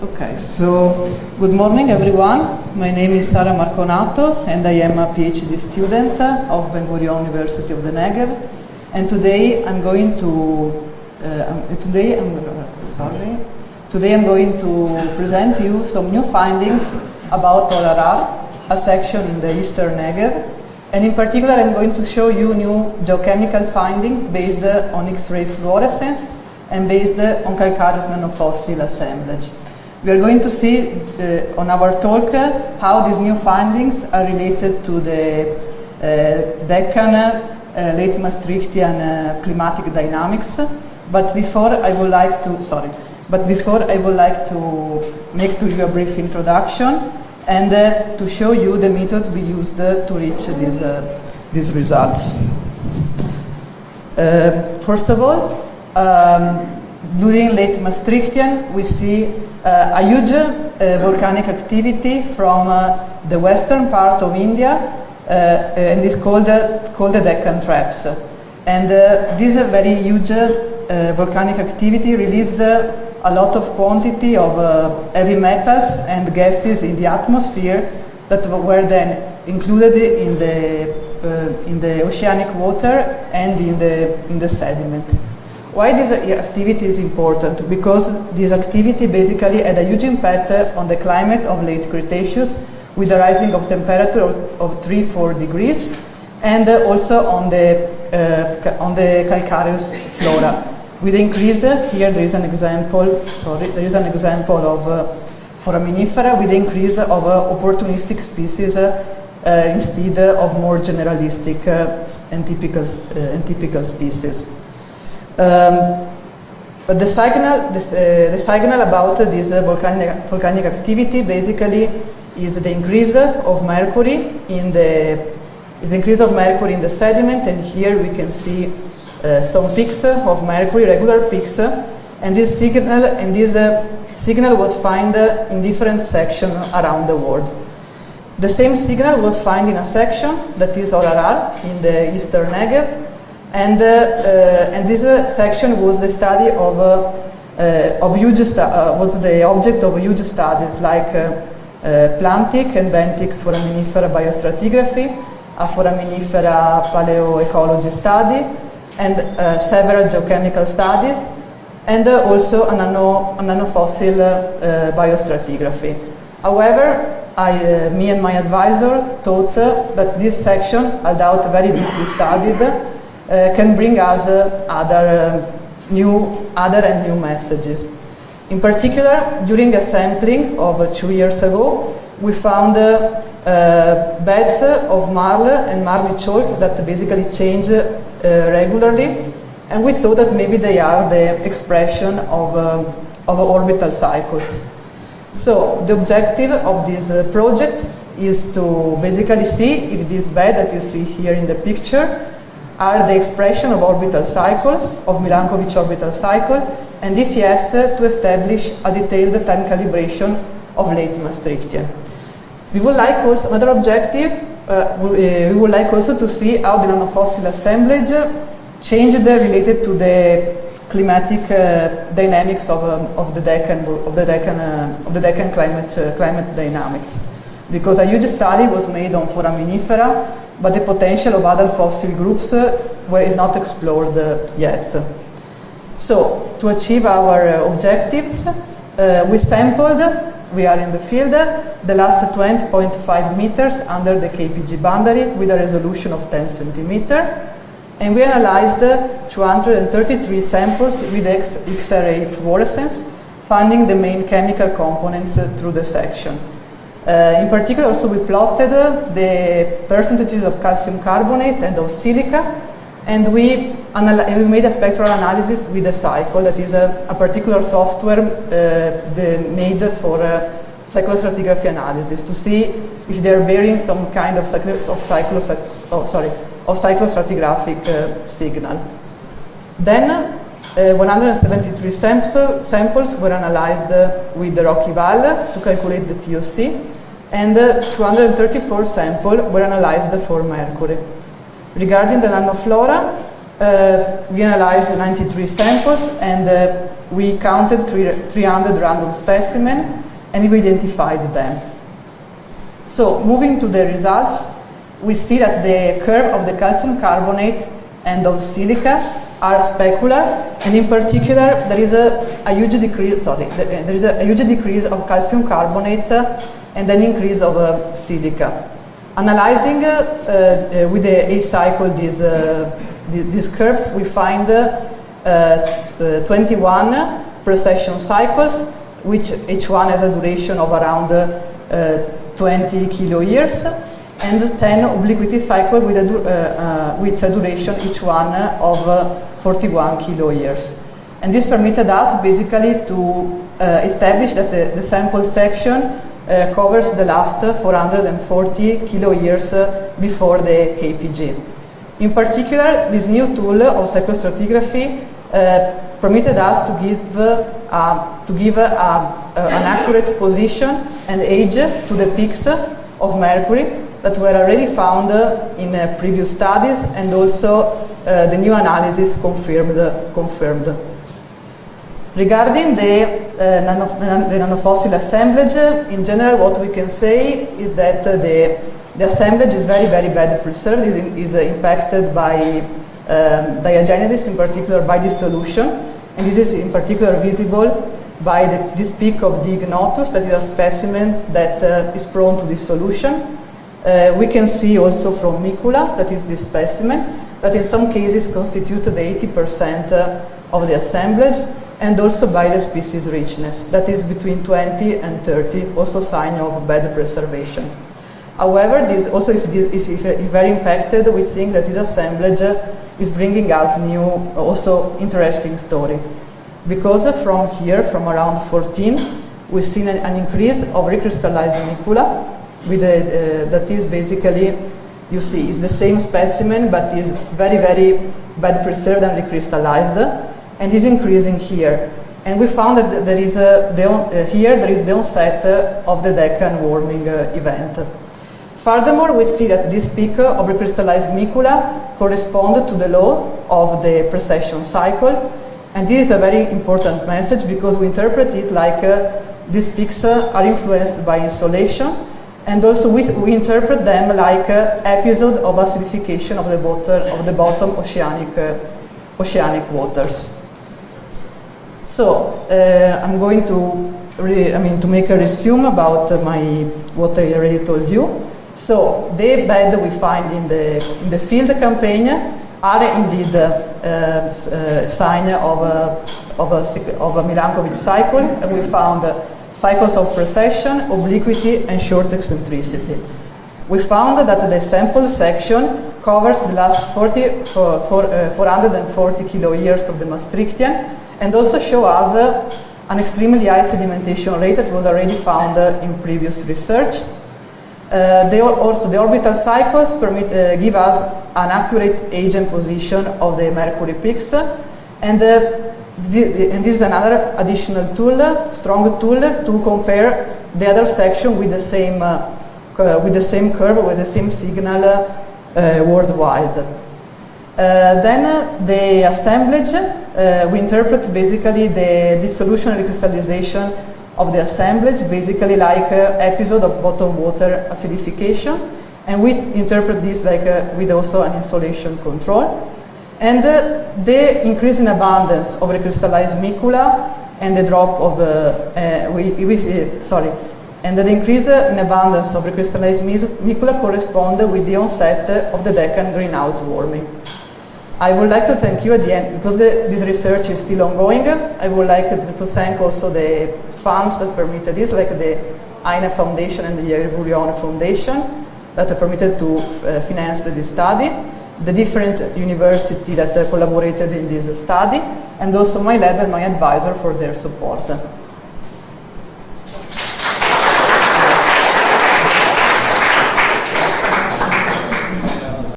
Okay, so good morning everyone. My name is Sara Marconato and I am a PhD student of Ben Gurion University of the Negev. And today I'm going to present you some new findings about Hor Hahar, a section in the eastern Negev. And in particular, I'm going to show you new geochemical findings based on X-ray fluorescence and based on calcareous nannofossil assemblage. We are going to see on our talk how these new findings are related to the Deccan, late Maastrichtian climatic dynamics. But before I would like to make to you a brief introduction and to show you the methods we used to reach these results. First of all, during late Maastrichtian, we see a huge volcanic activity from the western part of India, and it's called the Deccan traps. And this very huge volcanic activity released a lot of quantity of heavy metals and gases in the atmosphere that were then included in the oceanic water and in the sediment. Why this activity is important? Because this activity basically had a huge impact on the climate of late Cretaceous, with a rising of temperature of 3-4 degrees, and also on the calcareous flora. With the increase, here there is an example of foraminifera with the increase of opportunistic species instead of more generalistic and typical species. But the signal about this volcanic activity basically is the increase of mercury in the the sediment, and here we can see some peaks of mercury, regular peaks, and this signal was found in different sections around the world. The same signal was found in a section that is Hor Hahar in the eastern Negev, and this section was the study was the object of huge studies like plantic and benthic foraminifera biostratigraphy, a foraminifera paleoecology study, and several geochemical studies, and also a nannofossil biostratigraphy. However, me and my advisor thought that this section, although very deeply studied, can bring us other new messages. In particular, during a sampling of 2 years ago, we found beds of marl and marly chalk that basically change regularly, and we thought that maybe they are the expression of orbital cycles. So the objective of this project is to basically see if this bed that you see here in the picture are the expression of orbital cycles, of Milankovitch orbital cycle, and if yes, to establish a detailed time calibration of late Maastrichtian. We would like also, another objective, we would like also to see how the nannofossil assemblage changed related to the climatic dynamics of the Deccan climate dynamics. Because a huge study was made on foraminifera, but the potential of other fossil groups is not explored yet. So, to achieve our objectives, we are in the field, the last 20.5 meters under the KPG boundary with a resolution of 10 centimeters, and we analyzed 233 samples with X-ray fluorescence, finding the main chemical components through the section. In particular, also we plotted the percentages of calcium carbonate and of silica, and we made a spectral analysis with a cycle, that is a particular software made for cyclostratigraphy analysis, to see if they are bearing some kind of cyclostratigraphic signal. Then 173 samples were analyzed with the Rocky Val to calculate the TOC, and 234 samples were analyzed for mercury. Regarding the nanoflora, we analyzed 93 samples, and we counted 300 random specimens and we identified them. So moving to the results, we see that the curve of the calcium carbonate and of silica are specular, and in particular there is a huge decrease. There is a huge decrease of calcium carbonate and an increase of silica. Analyzing with the A cycle these curves, we find 21 precession cycles, which each one has a duration of around 20 kiloyears, and 10 obliquity cycles with a duration each one of 41 kiloyears. And this permitted us basically to establish that the sample section covers the last 440 kiloyears before the KPG. In particular, this new tool of cyclostratigraphy permitted us to give an accurate position and age to the peaks of Mercury that were already found in previous studies, and also the new analysis confirmed. Regarding the nanofossil assemblage, in general what we can say is that the assemblage is very, very bad preserved, is impacted by diagenesis, in particular by dissolution, and this is in particular visible by this peak of the ignotus, that is a specimen that is prone to dissolution. We can see also from Micula, that is this specimen, that in some cases constitute the 80% of the assemblage, and also by the species richness, that is between 20 and 30, also sign of bad preservation. However, this also, if very impacted, we think that this assemblage is bringing us new, also interesting story. Because from here, from around 14, we've seen an increase of recrystallized Micula, with that is basically, you see, is the same specimen, but is very, very bad preserved and recrystallized, and is increasing here. And we found that there is here there is the onset of the Deccan warming event. Furthermore, we see that this peak of recrystallized Micula corresponds to the law of the precession cycle, and this is a very important message because we interpret it like these peaks are influenced by insolation, and also we interpret them like episode of acidification of the bottom oceanic waters. So I'm going to make a resume about what I already told you. So the bed we find in the field campaign are indeed sign of a Milankovitch cycle, and we found cycles of precession, obliquity, and short eccentricity. We found that the sample section covers the last 440 kiloyears of the Maastrichtian, and also show us an extremely high sedimentation rate that was already found in previous research. The orbital cycles give us an accurate age and position of the Mercury peaks, and this is another additional tool, strong tool, to compare the other section with the same curve, with the same signal worldwide. Then the assemblage, we interpret basically the dissolution and recrystallization of the assemblage, basically like episode of bottom water acidification, and we interpret this like with also an insolation control. And the increase in abundance of recrystallized Micula and the drop of and the increase in abundance of recrystallized Micula correspond with the onset of the Deccan greenhouse warming. I would like to thank you at the end, because this research is still ongoing. I would like to thank also the funds that permitted this, like the AINA Foundation and the Ierbulione Foundation, that permitted to finance this study, the different universities that collaborated in this study, and also my lab and my advisor for their support.